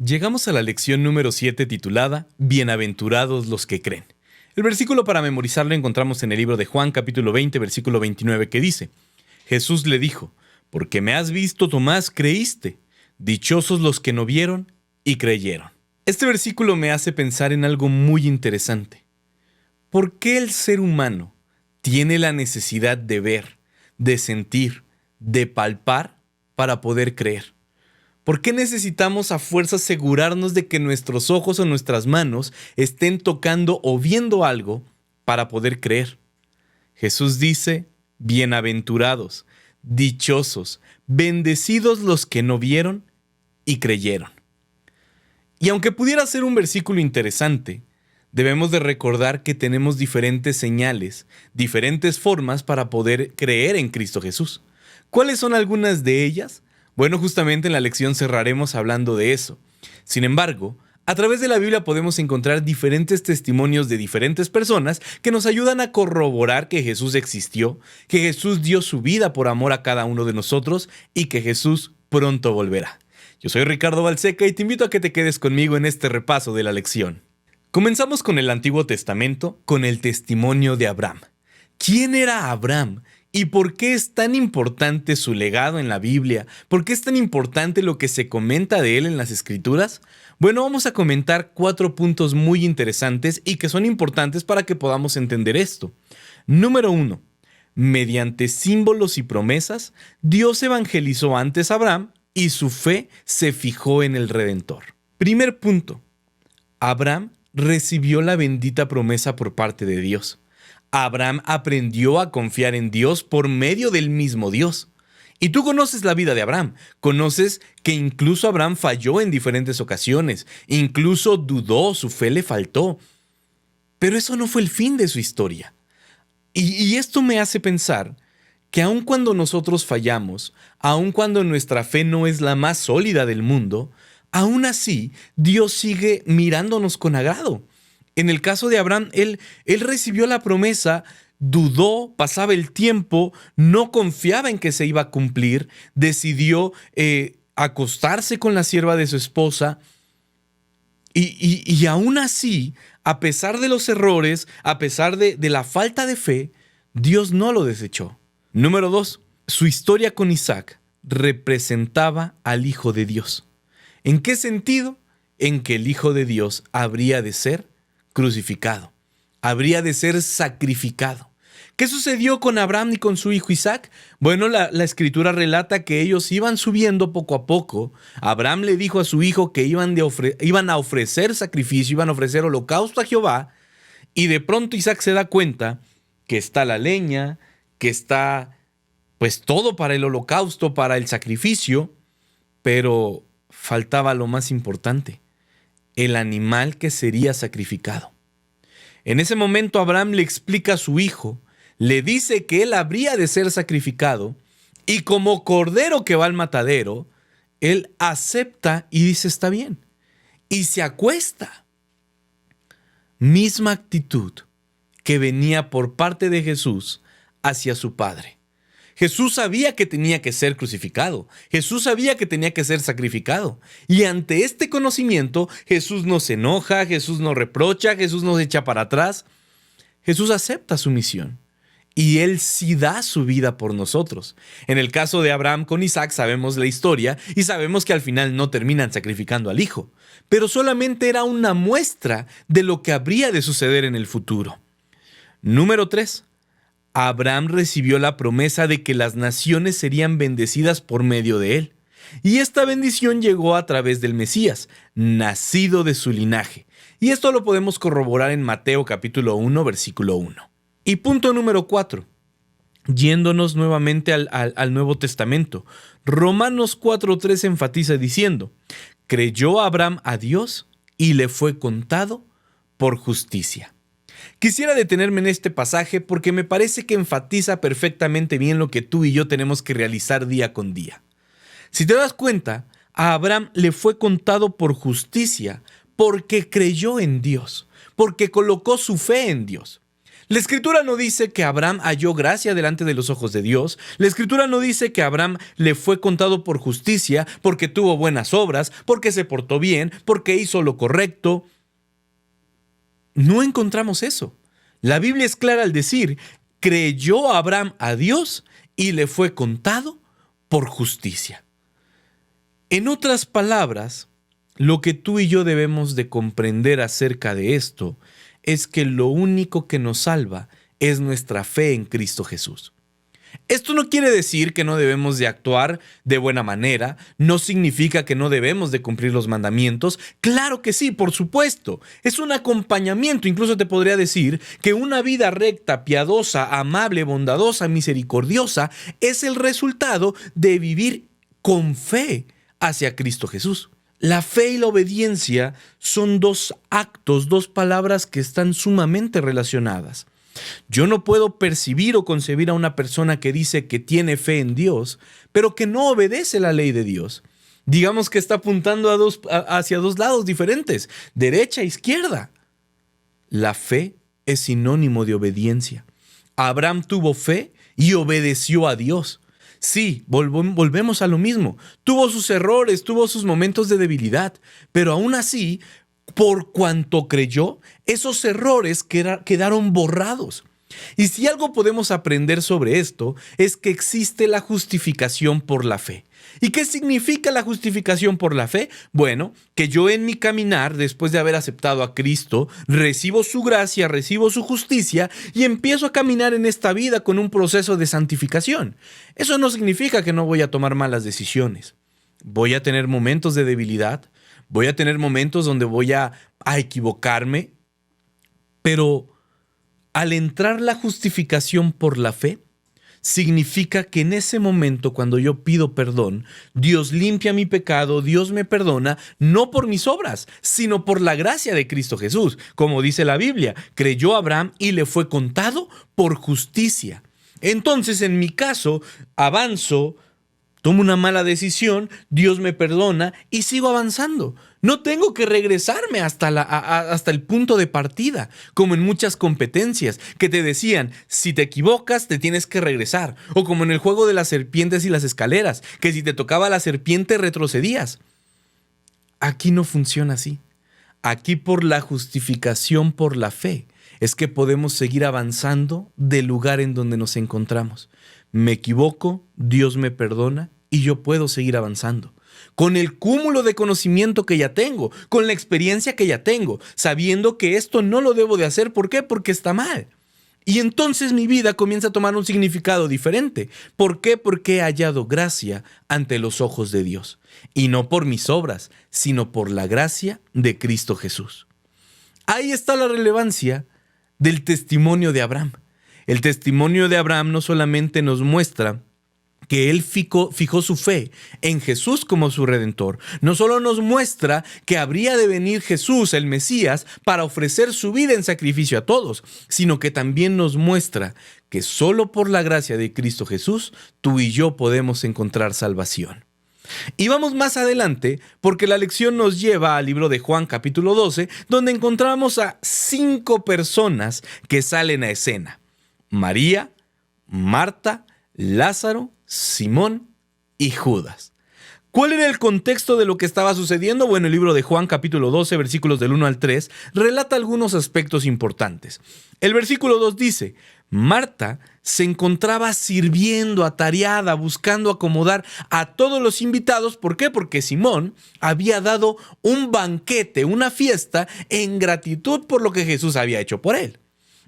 Llegamos a la lección número 7 titulada Bienaventurados los que creen. El versículo para memorizar lo encontramos en el libro de Juan capítulo 20 versículo 29 que dice: Jesús le dijo: porque me has visto, Tomás, creíste. Dichosos los que no vieron y creyeron. Este versículo me hace pensar en algo muy interesante. ¿Por qué el ser humano tiene la necesidad de ver, de sentir, de palpar para poder creer? ¿Por qué necesitamos a fuerza asegurarnos de que nuestros ojos o nuestras manos estén tocando o viendo algo para poder creer? Jesús dice: bienaventurados, dichosos, bendecidos los que no vieron y creyeron. Y aunque pudiera ser un versículo interesante, debemos de recordar que tenemos diferentes señales, diferentes formas para poder creer en Cristo Jesús. ¿Cuáles son algunas de ellas? Bueno, justamente en la lección cerraremos hablando de eso. Sin embargo, a través de la Biblia podemos encontrar diferentes testimonios de diferentes personas que nos ayudan a corroborar que Jesús existió, que Jesús dio su vida por amor a cada uno de nosotros y que Jesús pronto volverá. Yo soy Ricardo Balseca y te invito a que te quedes conmigo en este repaso de la lección. Comenzamos con el Antiguo Testamento, con el testimonio de Abraham. ¿Quién era Abraham? ¿Y por qué es tan importante su legado en la Biblia? ¿Por qué es tan importante lo que se comenta de él en las Escrituras? Bueno, vamos a comentar 4 puntos muy interesantes y que son importantes para que podamos entender esto. Número 1. Mediante símbolos y promesas, Dios evangelizó antes a Abraham y su fe se fijó en el Redentor. Primer punto. Abraham recibió la bendita promesa por parte de Dios. Abraham aprendió a confiar en Dios por medio del mismo Dios. Y tú conoces la vida de Abraham. Conoces que incluso Abraham falló en diferentes ocasiones. Incluso dudó, su fe le faltó. Pero eso no fue el fin de su historia. Y esto me hace pensar que aun cuando nosotros fallamos, aun cuando nuestra fe no es la más sólida del mundo, aún así Dios sigue mirándonos con agrado. En el caso de Abraham, él recibió la promesa, dudó, pasaba el tiempo, no confiaba en que se iba a cumplir, decidió acostarse con la sierva de su esposa y aún así, a pesar de los errores, a pesar de la falta de fe, Dios no lo desechó. Número 2. Su historia con Isaac representaba al Hijo de Dios. ¿En qué sentido? En que el Hijo de Dios habría de ser crucificado, habría de ser sacrificado. ¿Qué sucedió con Abraham y con su hijo Isaac? Bueno, la escritura relata que ellos iban subiendo poco a poco. Abraham le dijo a su hijo que iban a ofrecer sacrificio, iban a ofrecer holocausto a Jehová, y de pronto Isaac se da cuenta que está la leña, que está pues todo para el holocausto, para el sacrificio, pero faltaba lo más importante: el animal que sería sacrificado. En ese momento Abraham le explica a su hijo, le dice que él habría de ser sacrificado y como cordero que va al matadero, él acepta y dice está bien y se acuesta. Misma actitud que venía por parte de Jesús hacia su Padre. Jesús sabía que tenía que ser crucificado. Jesús sabía que tenía que ser sacrificado. Y ante este conocimiento, Jesús no se enoja, Jesús no reprocha, Jesús no se echa para atrás. Jesús acepta su misión. Y Él sí da su vida por nosotros. En el caso de Abraham con Isaac sabemos la historia y sabemos que al final no terminan sacrificando al hijo. Pero solamente era una muestra de lo que habría de suceder en el futuro. Número 3. Abraham recibió la promesa de que las naciones serían bendecidas por medio de él. Y esta bendición llegó a través del Mesías, nacido de su linaje. Y esto lo podemos corroborar en Mateo capítulo 1, versículo 1. Y punto número 4. Yéndonos nuevamente al Nuevo Testamento. Romanos 4:3 enfatiza diciendo: creyó Abraham a Dios y le fue contado por justicia. Quisiera detenerme en este pasaje porque me parece que enfatiza perfectamente bien lo que tú y yo tenemos que realizar día con día. Si te das cuenta, a Abraham le fue contado por justicia porque creyó en Dios, porque colocó su fe en Dios. La Escritura no dice que Abraham halló gracia delante de los ojos de Dios. La Escritura no dice que a Abraham le fue contado por justicia porque tuvo buenas obras, porque se portó bien, porque hizo lo correcto. No encontramos eso. La Biblia es clara al decir, creyó Abraham a Dios y le fue contado por justicia. En otras palabras, lo que tú y yo debemos de comprender acerca de esto es que lo único que nos salva es nuestra fe en Cristo Jesús. Esto no quiere decir que no debemos de actuar de buena manera, no significa que no debemos de cumplir los mandamientos. Claro que sí, por supuesto. Es un acompañamiento, incluso te podría decir que una vida recta, piadosa, amable, bondadosa, misericordiosa es el resultado de vivir con fe hacia Cristo Jesús. La fe y la obediencia son dos actos, dos palabras que están sumamente relacionadas. Yo no puedo percibir o concebir a una persona que dice que tiene fe en Dios, pero que no obedece la ley de Dios. Digamos que está apuntando hacia dos lados diferentes, derecha e izquierda. La fe es sinónimo de obediencia. Abraham tuvo fe y obedeció a Dios. Sí, volvemos a lo mismo. Tuvo sus errores, tuvo sus momentos de debilidad, pero aún así, por cuanto creyó, esos errores quedaron borrados. Y si algo podemos aprender sobre esto, es que existe la justificación por la fe. ¿Y qué significa la justificación por la fe? Bueno, que yo en mi caminar, después de haber aceptado a Cristo, recibo su gracia, recibo su justicia y empiezo a caminar en esta vida con un proceso de santificación. Eso no significa que no voy a tomar malas decisiones. Voy a tener momentos de debilidad, voy a tener momentos donde voy a equivocarme, pero al entrar la justificación por la fe, significa que en ese momento, cuando yo pido perdón, Dios limpia mi pecado, Dios me perdona, no por mis obras, sino por la gracia de Cristo Jesús. Como dice la Biblia, creyó Abraham y le fue contado por justicia. Entonces, en mi caso, avanzo, tomo una mala decisión, Dios me perdona y sigo avanzando. No tengo que regresarme hasta el punto de partida, como en muchas competencias que te decían, si te equivocas te tienes que regresar. O como en el juego de las serpientes y las escaleras, que si te tocaba la serpiente retrocedías. Aquí no funciona así. Aquí por la justificación por la fe es que podemos seguir avanzando del lugar en donde nos encontramos. Me equivoco, Dios me perdona y yo puedo seguir avanzando. Con el cúmulo de conocimiento que ya tengo, con la experiencia que ya tengo, sabiendo que esto no lo debo de hacer. ¿Por qué? Porque está mal. Y entonces mi vida comienza a tomar un significado diferente. ¿Por qué? Porque he hallado gracia ante los ojos de Dios. Y no por mis obras, sino por la gracia de Cristo Jesús. Ahí está la relevancia del testimonio de Abraham. El testimonio de Abraham no solamente nos muestra que él fijó su fe en Jesús como su Redentor. No solo nos muestra que habría de venir Jesús, el Mesías, para ofrecer su vida en sacrificio a todos, sino que también nos muestra que solo por la gracia de Cristo Jesús, tú y yo podemos encontrar salvación. Y vamos más adelante porque la lección nos lleva al libro de Juan capítulo 12, donde encontramos a 5 personas que salen a escena: María, Marta, Lázaro, Simón y Judas. ¿Cuál era el contexto de lo que estaba sucediendo? Bueno, el libro de Juan capítulo 12, versículos del 1 al 3, relata algunos aspectos importantes. El versículo 2 dice: Marta se encontraba sirviendo, atareada, buscando acomodar a todos los invitados. ¿Por qué? Porque Simón había dado un banquete, una fiesta, en gratitud por lo que Jesús había hecho por él.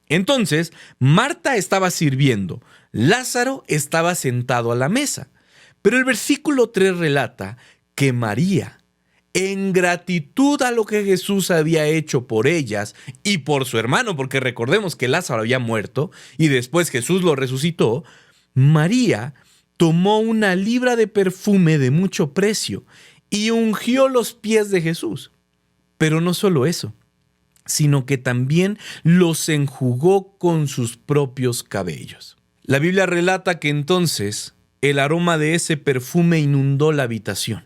Entonces, Marta estaba sirviendo, Lázaro estaba sentado a la mesa. Pero el versículo 3 relata que María, en gratitud a lo que Jesús había hecho por ellas y por su hermano, porque recordemos que Lázaro había muerto y después Jesús lo resucitó, María tomó una libra de perfume de mucho precio y ungió los pies de Jesús. Pero no solo eso, sino que también los enjugó con sus propios cabellos. La Biblia relata que entonces el aroma de ese perfume inundó la habitación.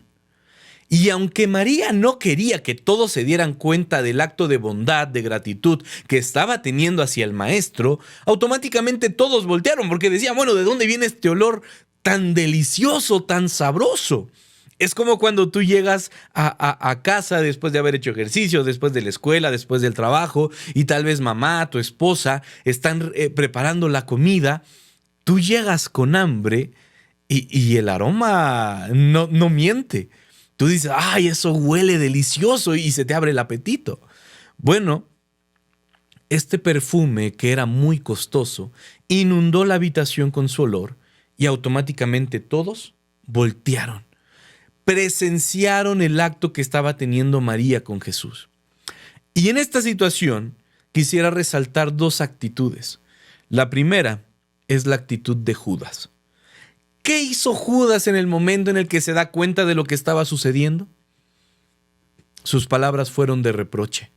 Y aunque María no quería que todos se dieran cuenta del acto de bondad, de gratitud que estaba teniendo hacia el maestro, automáticamente todos voltearon porque decían, bueno, ¿de dónde viene este olor tan delicioso, tan sabroso? Es como cuando tú llegas a casa después de haber hecho ejercicio, después de la escuela, después del trabajo, y tal vez mamá, tu esposa están preparando la comida. Tú llegas con hambre y el aroma no miente. Tú dices, ¡ay, eso huele delicioso! Y se te abre el apetito. Bueno, este perfume, que era muy costoso, inundó la habitación con su olor y automáticamente todos voltearon. Presenciaron el acto que estaba teniendo María con Jesús. Y en esta situación quisiera resaltar dos actitudes. La primera es la actitud de Judas. ¿Qué hizo Judas en el momento en el que se da cuenta de lo que estaba sucediendo? Sus palabras fueron de reproche.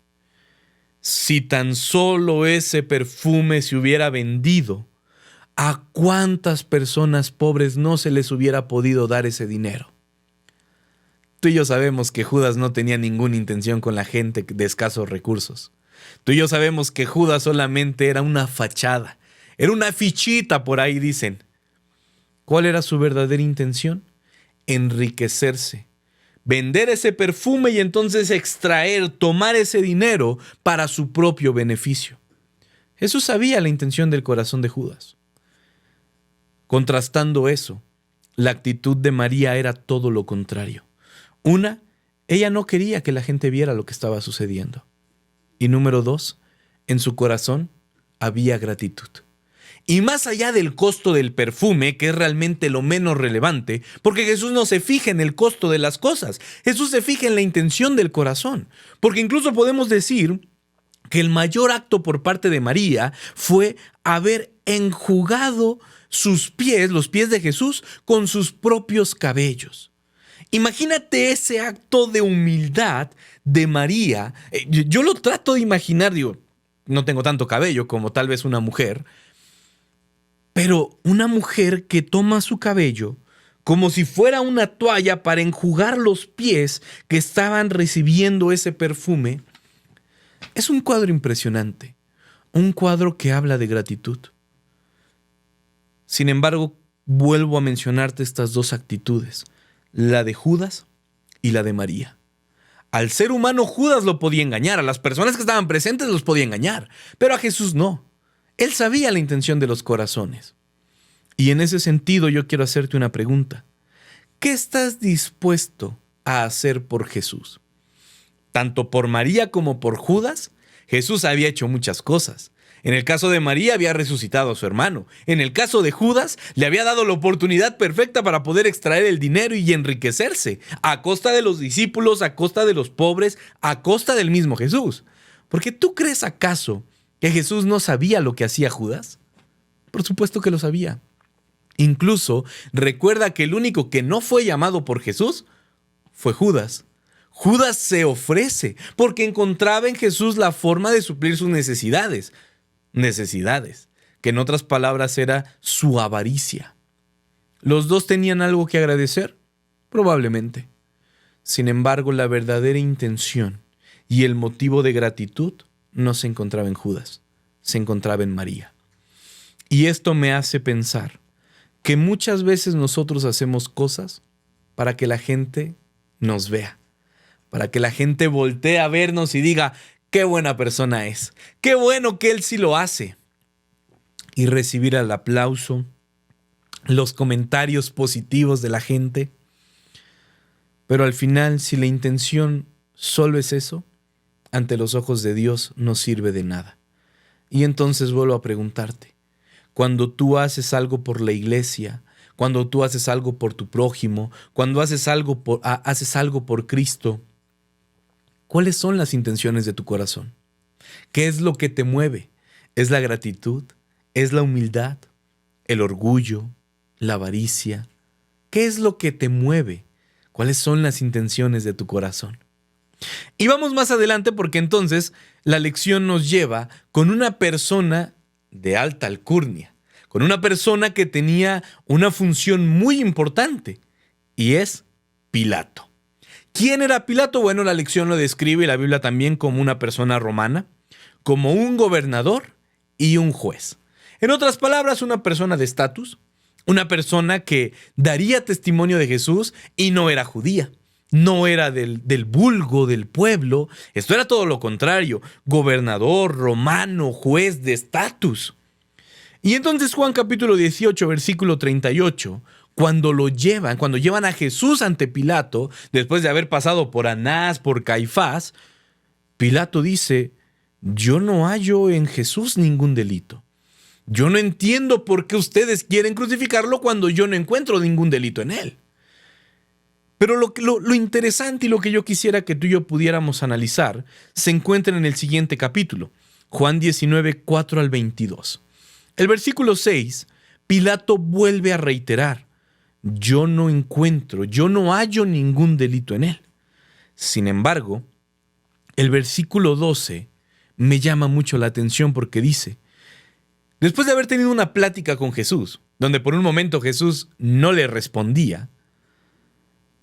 Si tan solo ese perfume se hubiera vendido, ¿a cuántas personas pobres no se les hubiera podido dar ese dinero? Tú y yo sabemos que Judas no tenía ninguna intención con la gente de escasos recursos. Tú y yo sabemos que Judas solamente era una fachada. Era una fichita por ahí, dicen. ¿Cuál era su verdadera intención? Enriquecerse. Vender ese perfume y entonces tomar ese dinero para su propio beneficio. Jesús sabía la intención del corazón de Judas. Contrastando eso, la actitud de María era todo lo contrario. Una, ella no quería que la gente viera lo que estaba sucediendo. Y número dos, en su corazón había gratitud. Y más allá del costo del perfume, que es realmente lo menos relevante, porque Jesús no se fija en el costo de las cosas, Jesús se fija en la intención del corazón. Porque incluso podemos decir que el mayor acto por parte de María fue haber enjugado sus pies, los pies de Jesús, con sus propios cabellos. Imagínate ese acto de humildad de María. Yo lo trato de imaginar, digo, no tengo tanto cabello como tal vez una mujer, pero una mujer que toma su cabello como si fuera una toalla para enjugar los pies que estaban recibiendo ese perfume, es un cuadro impresionante, un cuadro que habla de gratitud. Sin embargo, vuelvo a mencionarte estas dos actitudes, la de Judas y la de María. Al ser humano, Judas lo podía engañar, a las personas que estaban presentes los podía engañar, pero a Jesús no. Él sabía la intención de los corazones. Y en ese sentido yo quiero hacerte una pregunta. ¿Qué estás dispuesto a hacer por Jesús? Tanto por María como por Judas, Jesús había hecho muchas cosas. En el caso de María había resucitado a su hermano. En el caso de Judas le había dado la oportunidad perfecta para poder extraer el dinero y enriquecerse, a costa de los discípulos, a costa de los pobres, a costa del mismo Jesús. ¿Porque tú crees acaso que Jesús no sabía lo que hacía Judas? Por supuesto que lo sabía. Incluso recuerda que el único que no fue llamado por Jesús fue Judas. Judas se ofrece porque encontraba en Jesús la forma de suplir sus necesidades, que en otras palabras era su avaricia. ¿Los dos tenían algo que agradecer? Probablemente. Sin embargo, la verdadera intención y el motivo de gratitud no se encontraba en Judas, se encontraba en María. Y esto me hace pensar que muchas veces nosotros hacemos cosas para que la gente nos vea, para que la gente voltee a vernos y diga, qué buena persona es, qué bueno que él sí lo hace. Y recibir el aplauso, los comentarios positivos de la gente. Pero al final, si la intención solo es eso, ante los ojos de Dios no sirve de nada. Y entonces vuelvo a preguntarte, cuando tú haces algo por la iglesia, cuando tú haces algo por tu prójimo, cuando haces algo por Cristo, ¿cuáles son las intenciones de tu corazón? ¿Qué es lo que te mueve? ¿Es la gratitud? ¿Es la humildad? ¿El orgullo? ¿La avaricia? ¿Qué es lo que te mueve? ¿Cuáles son las intenciones de tu corazón? Y vamos más adelante porque entonces la lección nos lleva con una persona de alta alcurnia, con una persona que tenía una función muy importante, y es Pilato. ¿Quién era Pilato? Bueno, la lección lo describe y la Biblia también como una persona romana, como un gobernador y un juez. En otras palabras, una persona de estatus, una persona que daría testimonio de Jesús y no era judía. No era del vulgo, del pueblo. Esto era todo lo contrario. Gobernador, romano, juez de estatus. Y entonces Juan capítulo 18, versículo 38, cuando llevan a Jesús ante Pilato, después de haber pasado por Anás, por Caifás, Pilato dice, yo no hallo en Jesús ningún delito. Yo no entiendo por qué ustedes quieren crucificarlo cuando yo no encuentro ningún delito en él. Pero lo interesante y lo que yo quisiera que tú y yo pudiéramos analizar se encuentra en el siguiente capítulo, Juan 19, 4 al 22. El versículo 6, Pilato vuelve a reiterar, yo no hallo ningún delito en él. Sin embargo, el versículo 12 me llama mucho la atención porque dice, después de haber tenido una plática con Jesús, donde por un momento Jesús no le respondía,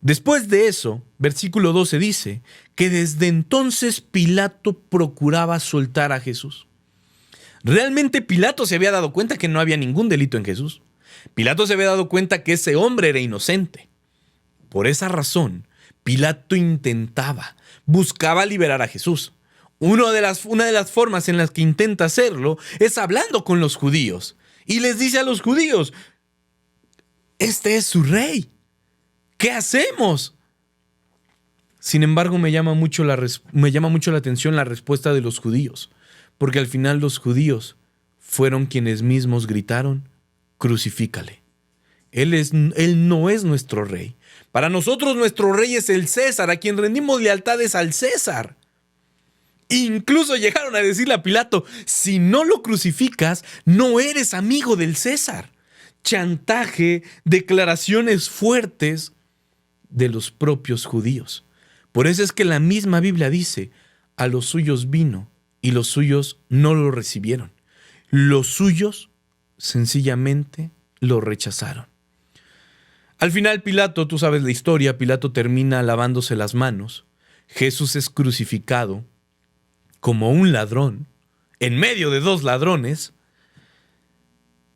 después de eso, versículo 12 dice que desde entonces Pilato procuraba soltar a Jesús. Realmente Pilato se había dado cuenta que no había ningún delito en Jesús. Pilato se había dado cuenta que ese hombre era inocente. Por esa razón, Pilato buscaba liberar a Jesús. Una de las formas en las que intenta hacerlo es hablando con los judíos. Y les dice a los judíos, este es su rey. ¿Qué hacemos? Sin embargo, me llama mucho la atención la respuesta de los judíos, porque al final los judíos fueron quienes mismos gritaron, crucifícale. Él no es nuestro rey. Para nosotros nuestro rey es el César, a quien rendimos lealtades al César. Incluso llegaron a decirle a Pilato, si no lo crucificas, no eres amigo del César. Chantaje, declaraciones fuertes de los propios judíos. Por eso es que la misma Biblia dice, a los suyos vino y los suyos no lo recibieron. Los suyos sencillamente lo rechazaron. Al final Pilato, tú sabes la historia, Pilato termina lavándose las manos. Jesús es crucificado como un ladrón, en medio de dos ladrones.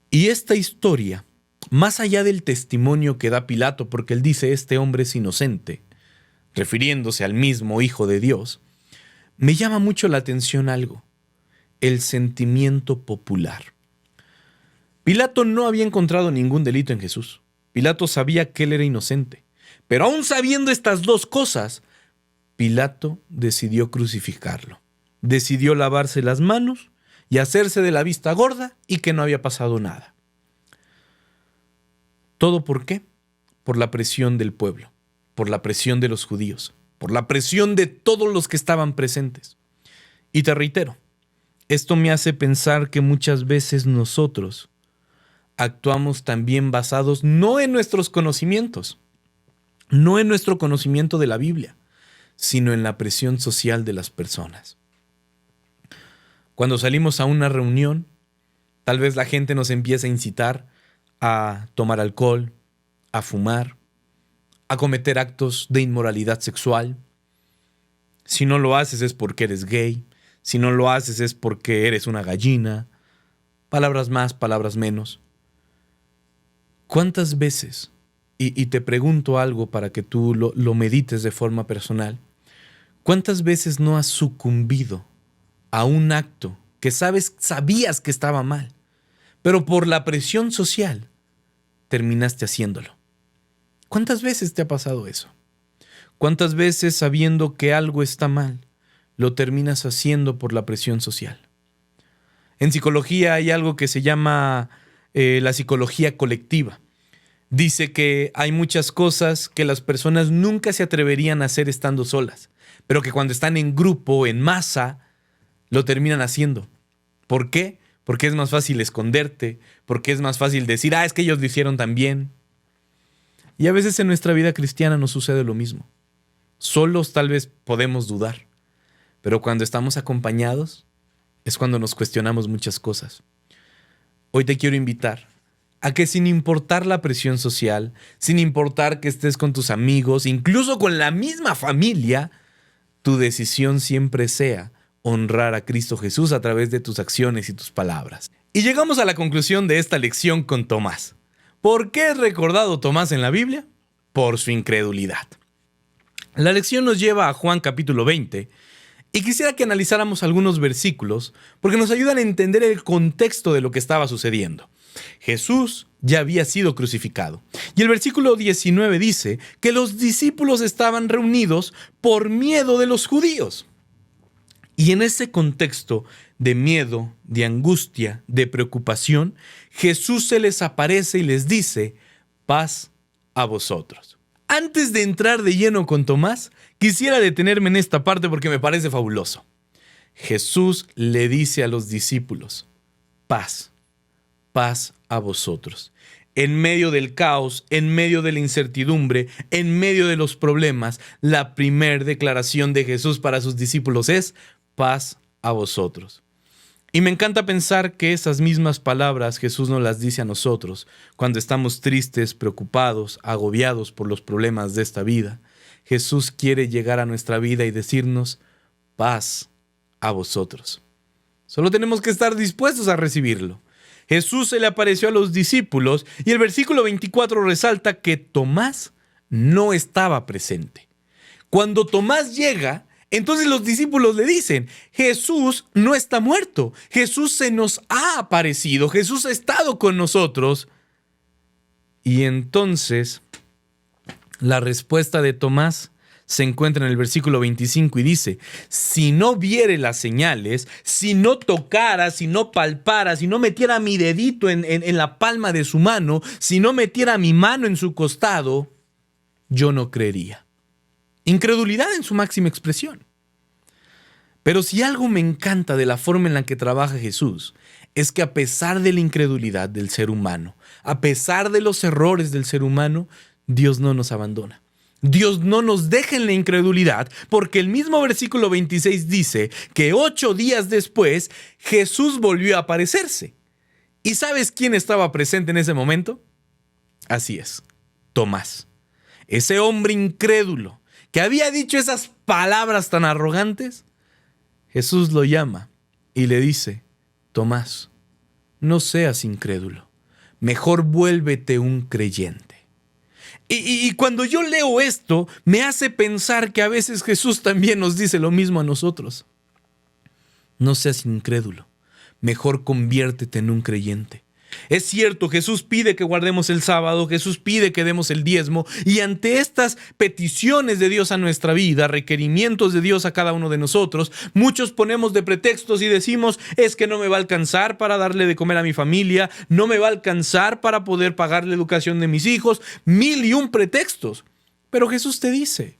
Y esta historia, más allá del testimonio que da Pilato, porque él dice, este hombre es inocente, refiriéndose al mismo Hijo de Dios, me llama mucho la atención algo, el sentimiento popular. Pilato no había encontrado ningún delito en Jesús. Pilato sabía que él era inocente. Pero aún sabiendo estas dos cosas, Pilato decidió crucificarlo. Decidió lavarse las manos y hacerse de la vista gorda y que no había pasado nada. ¿Todo por qué? Por la presión del pueblo, por la presión de los judíos, por la presión de todos los que estaban presentes. Y te reitero, esto me hace pensar que muchas veces nosotros actuamos también basados no en nuestros conocimientos, no en nuestro conocimiento de la Biblia, sino en la presión social de las personas. Cuando salimos a una reunión, tal vez la gente nos empieza a incitar a tomar alcohol, a fumar, a cometer actos de inmoralidad sexual. Si no lo haces es porque eres gay, si no lo haces es porque eres una gallina, palabras más, palabras menos. ¿Cuántas veces, y te pregunto algo para que tú lo medites de forma personal, cuántas veces no has sucumbido a un acto que sabías que estaba mal, pero por la presión social terminaste haciéndolo? ¿Cuántas veces te ha pasado eso? ¿Cuántas veces sabiendo que algo está mal, lo terminas haciendo por la presión social? En psicología hay algo que se llama la psicología colectiva. Dice que hay muchas cosas que las personas nunca se atreverían a hacer estando solas, pero que cuando están en grupo, en masa, lo terminan haciendo. ¿Por qué? Porque es más fácil esconderte, porque es más fácil decir, es que ellos lo hicieron también. Y a veces en nuestra vida cristiana nos sucede lo mismo. Solos tal vez podemos dudar, pero cuando estamos acompañados es cuando nos cuestionamos muchas cosas. Hoy te quiero invitar a que sin importar la presión social, sin importar que estés con tus amigos, incluso con la misma familia, tu decisión siempre sea honrar a Cristo Jesús a través de tus acciones y tus palabras. Y llegamos a la conclusión de esta lección con Tomás. ¿Por qué es recordado Tomás en la Biblia? Por su incredulidad. La lección nos lleva a Juan capítulo 20 y quisiera que analizáramos algunos versículos porque nos ayudan a entender el contexto de lo que estaba sucediendo. Jesús ya había sido crucificado. Y el versículo 19 dice que los discípulos estaban reunidos por miedo de los judíos. Y en ese contexto de miedo, de angustia, de preocupación, Jesús se les aparece y les dice: paz a vosotros. Antes de entrar de lleno con Tomás, quisiera detenerme en esta parte porque me parece fabuloso. Jesús le dice a los discípulos: paz. Paz a vosotros. En medio del caos, en medio de la incertidumbre, en medio de los problemas, la primera declaración de Jesús para sus discípulos es: paz a vosotros. Y me encanta pensar que esas mismas palabras Jesús nos las dice a nosotros cuando estamos tristes, preocupados, agobiados por los problemas de esta vida. Jesús quiere llegar a nuestra vida y decirnos: paz a vosotros. Solo tenemos que estar dispuestos a recibirlo. Jesús se le apareció a los discípulos y el versículo 24 resalta que Tomás no estaba presente. Cuando Tomás llega, entonces los discípulos le dicen: Jesús no está muerto, Jesús se nos ha aparecido, Jesús ha estado con nosotros. Y entonces la respuesta de Tomás se encuentra en el versículo 25 y dice: si no viere las señales, si no tocara, si no palpara, si no metiera mi dedito en la palma de su mano, si no metiera mi mano en su costado, yo no creería. Incredulidad en su máxima expresión. Pero si algo me encanta de la forma en la que trabaja Jesús, es que a pesar de la incredulidad del ser humano, a pesar de los errores del ser humano, Dios no nos abandona. Dios no nos deja en la incredulidad, porque el mismo versículo 26 dice que 8 días después Jesús volvió a aparecerse. ¿Y sabes quién estaba presente en ese momento? Así es, Tomás. Ese hombre incrédulo que había dicho esas palabras tan arrogantes, Jesús lo llama y le dice: Tomás, no seas incrédulo, mejor vuélvete un creyente. Y cuando yo leo esto, me hace pensar que a veces Jesús también nos dice lo mismo a nosotros. No seas incrédulo, mejor conviértete en un creyente. Es cierto, Jesús pide que guardemos el sábado, Jesús pide que demos el diezmo, y ante estas peticiones de Dios a nuestra vida, requerimientos de Dios a cada uno de nosotros, muchos ponemos de pretextos y decimos: es que no me va a alcanzar para darle de comer a mi familia, no me va a alcanzar para poder pagar la educación de mis hijos, 1001 pretextos. Pero Jesús te dice: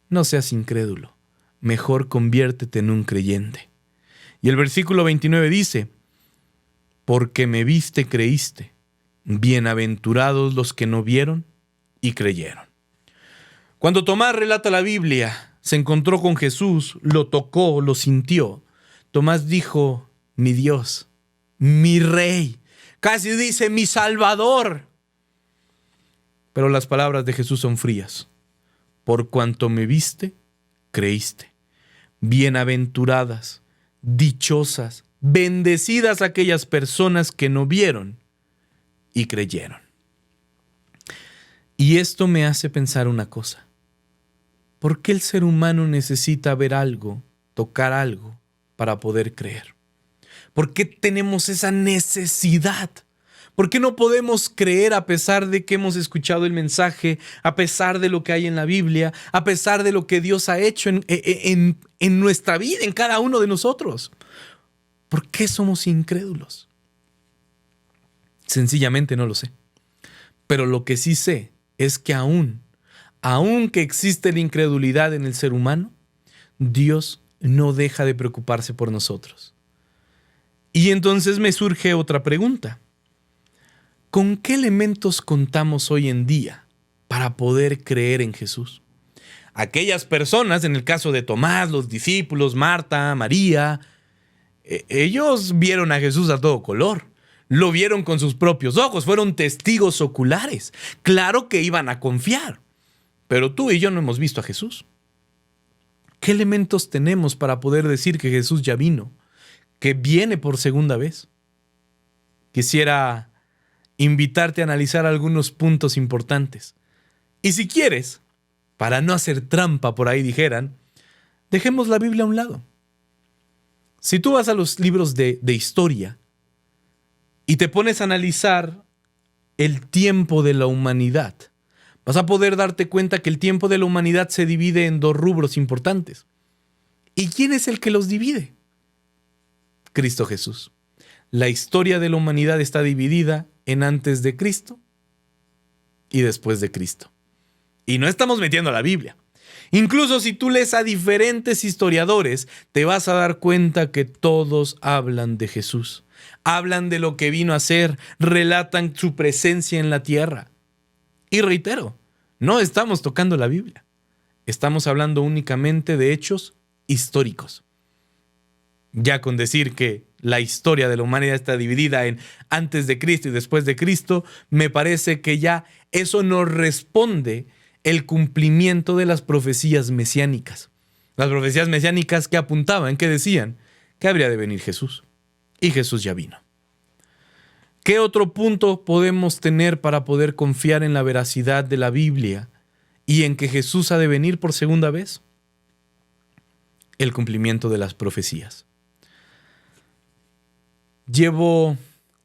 no seas incrédulo, mejor conviértete en un creyente. Y el versículo 29 dice: porque me viste, creíste. Bienaventurados los que no vieron y creyeron. Cuando Tomás relata la Biblia, se encontró con Jesús, lo tocó, lo sintió. Tomás dijo: mi Dios, mi Rey. Casi dice: mi Salvador. Pero las palabras de Jesús son frías. Por cuanto me viste, creíste. Bienaventuradas, dichosas, bendecidas aquellas personas que no vieron y creyeron. Y esto me hace pensar una cosa. ¿Por qué el ser humano necesita ver algo, tocar algo, para poder creer? ¿Por qué tenemos esa necesidad? ¿Por qué no podemos creer a pesar de que hemos escuchado el mensaje, a pesar de lo que hay en la Biblia, a pesar de lo que Dios ha hecho en nuestra vida, en cada uno de nosotros? ¿Por qué somos incrédulos? Sencillamente no lo sé. Pero lo que sí sé es que aún que existe la incredulidad en el ser humano, Dios no deja de preocuparse por nosotros. Y entonces me surge otra pregunta. ¿Con qué elementos contamos hoy en día para poder creer en Jesús? Aquellas personas, en el caso de Tomás, los discípulos, Marta, María, ellos vieron a Jesús a todo color. lo vieron con sus propios ojos, fueron testigos oculares. Claro que iban a confiar, pero tú y yo no hemos visto a Jesús. ¿Qué elementos tenemos para poder decir que Jesús ya vino, que viene por segunda vez? Quisiera invitarte a analizar algunos puntos importantes. Y si quieres, para no hacer trampa, por ahí dijeran, dejemos la Biblia a un lado. Si tú vas a los libros de historia y te pones a analizar el tiempo de la humanidad, vas a poder darte cuenta que el tiempo de la humanidad se divide en dos rubros importantes. ¿Y quién es el que los divide? Cristo Jesús. La historia de la humanidad está dividida en antes de Cristo y después de Cristo. Y no estamos metiendo a la Biblia. Incluso si tú lees a diferentes historiadores, te vas a dar cuenta que todos hablan de Jesús. Hablan de lo que vino a hacer, relatan su presencia en la tierra. Y reitero, no estamos tocando la Biblia. Estamos hablando únicamente de hechos históricos. Ya con decir que la historia de la humanidad está dividida en antes de Cristo y después de Cristo, me parece que ya eso nos responde el cumplimiento de las profecías mesiánicas. Las profecías mesiánicas que apuntaban, que decían que habría de venir Jesús. Y Jesús ya vino. ¿Qué otro punto podemos tener para poder confiar en la veracidad de la Biblia y en que Jesús ha de venir por segunda vez? El cumplimiento de las profecías. Llevo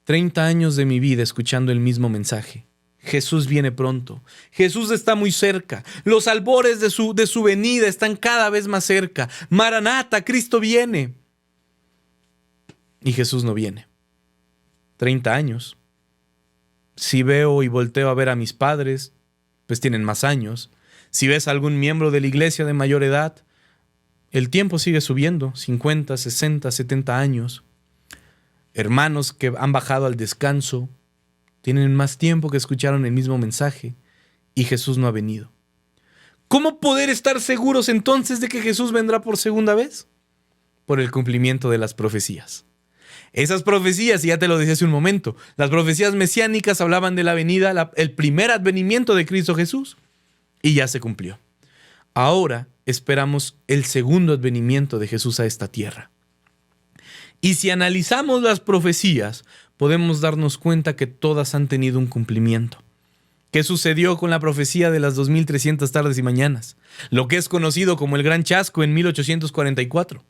30 años de mi vida escuchando el mismo mensaje. Jesús viene pronto. Jesús está muy cerca. Los albores de su venida están cada vez más cerca. Maranata, Cristo viene. Y Jesús no viene. 30 años. Si veo y volteo a ver a mis padres, pues tienen más años. Si ves a algún miembro de la iglesia de mayor edad, el tiempo sigue subiendo, 50, 60, 70 años. Hermanos que han bajado al descanso, tienen más tiempo que escucharon el mismo mensaje y Jesús no ha venido. ¿Cómo poder estar seguros entonces de que Jesús vendrá por segunda vez? Por el cumplimiento de las profecías. Esas profecías, y ya te lo decía hace un momento, las profecías mesiánicas hablaban de la venida, el primer advenimiento de Cristo Jesús, y ya se cumplió. Ahora esperamos el segundo advenimiento de Jesús a esta tierra. Y si analizamos las profecías, podemos darnos cuenta que todas han tenido un cumplimiento. ¿Qué sucedió con la profecía de las 2300 tardes y mañanas? Lo que es conocido como el Gran Chasco en 1844.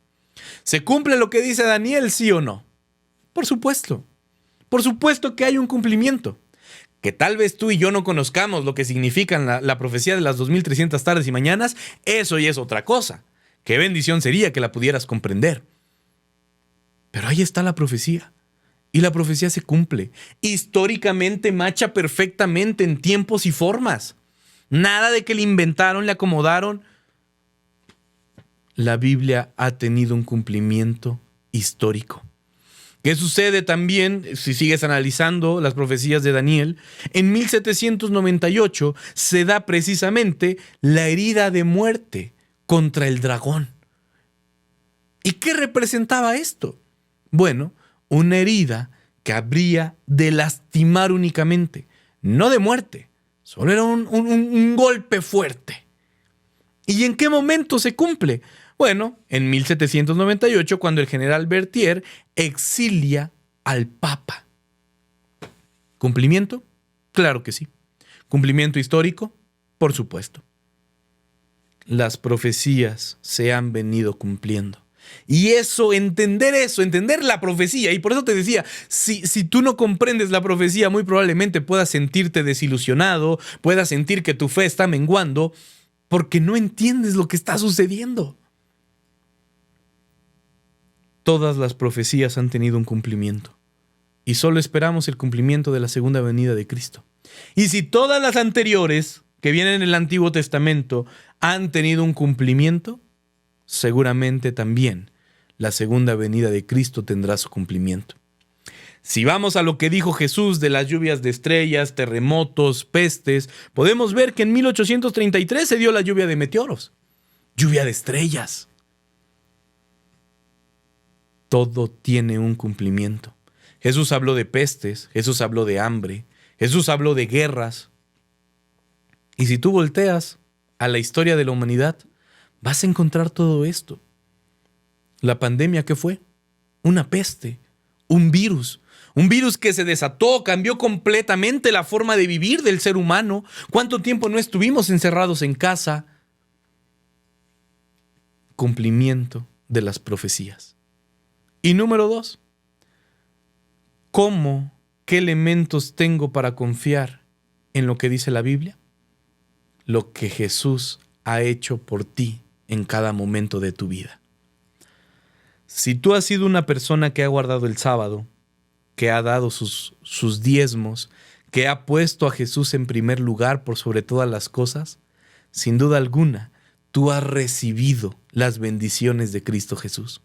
¿Se cumple lo que dice Daniel, sí o no? Por supuesto. Por supuesto que hay un cumplimiento. Que tal vez tú y yo no conozcamos lo que significa la profecía de las 2300 tardes y mañanas, eso ya es otra cosa. Qué bendición sería que la pudieras comprender. Pero ahí está la profecía. Y la profecía se cumple. Históricamente macha perfectamente en tiempos y formas. Nada de que le inventaron, le acomodaron. La Biblia ha tenido un cumplimiento histórico. ¿Qué sucede también si sigues analizando las profecías de Daniel? En 1798 se da precisamente la herida de muerte contra el dragón. ¿Y qué representaba esto? Bueno, una herida que habría de lastimar únicamente, no de muerte, solo era un golpe fuerte. ¿Y en qué momento se cumple? Bueno, en 1798, cuando el general Berthier exilia al Papa. ¿Cumplimiento? Claro que sí. ¿Cumplimiento histórico? Por supuesto. Las profecías se han venido cumpliendo. Y entender la profecía, y por eso te decía, si tú no comprendes la profecía, muy probablemente puedas sentirte desilusionado, puedas sentir que tu fe está menguando, porque no entiendes lo que está sucediendo. Todas las profecías han tenido un cumplimiento, y solo esperamos el cumplimiento de la segunda venida de Cristo. Y si todas las anteriores, que vienen en el Antiguo Testamento, han tenido un cumplimiento, seguramente también la segunda venida de Cristo tendrá su cumplimiento. Si vamos a lo que dijo Jesús de las lluvias de estrellas, terremotos, pestes, podemos ver que en 1833 se dio la lluvia de meteoros, lluvia de estrellas. Todo tiene un cumplimiento. Jesús habló de pestes, Jesús habló de hambre, Jesús habló de guerras. Y si tú volteas a la historia de la humanidad, vas a encontrar todo esto. La pandemia, ¿qué fue? Una peste, un virus que se desató, cambió completamente la forma de vivir del ser humano. ¿Cuánto tiempo no estuvimos encerrados en casa? Cumplimiento de las profecías. Y número 2, ¿cómo, qué elementos tengo para confiar en lo que dice la Biblia? Lo que Jesús ha hecho por ti en cada momento de tu vida. Si tú has sido una persona que ha guardado el sábado, que ha dado sus diezmos, que ha puesto a Jesús en primer lugar por sobre todas las cosas, sin duda alguna, tú has recibido las bendiciones de Cristo Jesús.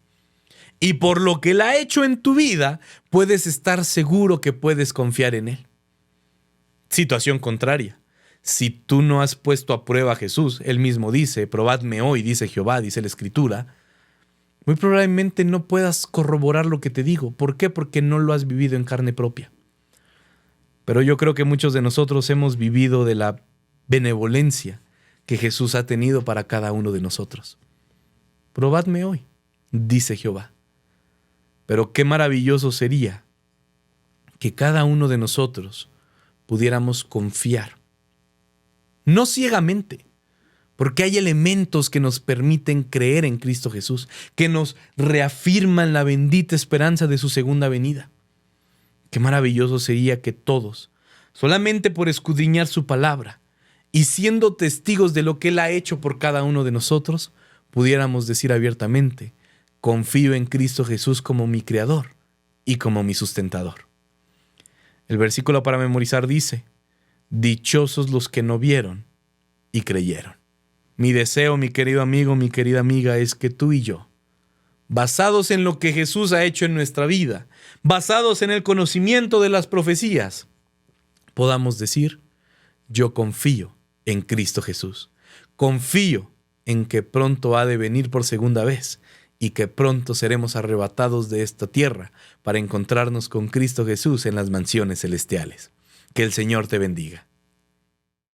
Y por lo que Él ha hecho en tu vida, puedes estar seguro que puedes confiar en Él. Situación contraria. Si tú no has puesto a prueba a Jesús, Él mismo dice, probadme hoy, dice Jehová, dice la Escritura, muy probablemente no puedas corroborar lo que te digo. ¿Por qué? Porque no lo has vivido en carne propia. Pero yo creo que muchos de nosotros hemos vivido de la benevolencia que Jesús ha tenido para cada uno de nosotros. Probadme hoy, dice Jehová. Pero qué maravilloso sería que cada uno de nosotros pudiéramos confiar. No ciegamente, porque hay elementos que nos permiten creer en Cristo Jesús, que nos reafirman la bendita esperanza de su segunda venida. Qué maravilloso sería que todos, solamente por escudriñar su palabra y siendo testigos de lo que Él ha hecho por cada uno de nosotros, pudiéramos decir abiertamente, confío en Cristo Jesús como mi Creador y como mi sustentador. El versículo para memorizar dice, dichosos los que no vieron y creyeron. Mi deseo, mi querido amigo, mi querida amiga, es que tú y yo, basados en lo que Jesús ha hecho en nuestra vida, basados en el conocimiento de las profecías, podamos decir, yo confío en Cristo Jesús. Confío en que pronto ha de venir por segunda vez y que pronto seremos arrebatados de esta tierra para encontrarnos con Cristo Jesús en las mansiones celestiales. Que el Señor te bendiga.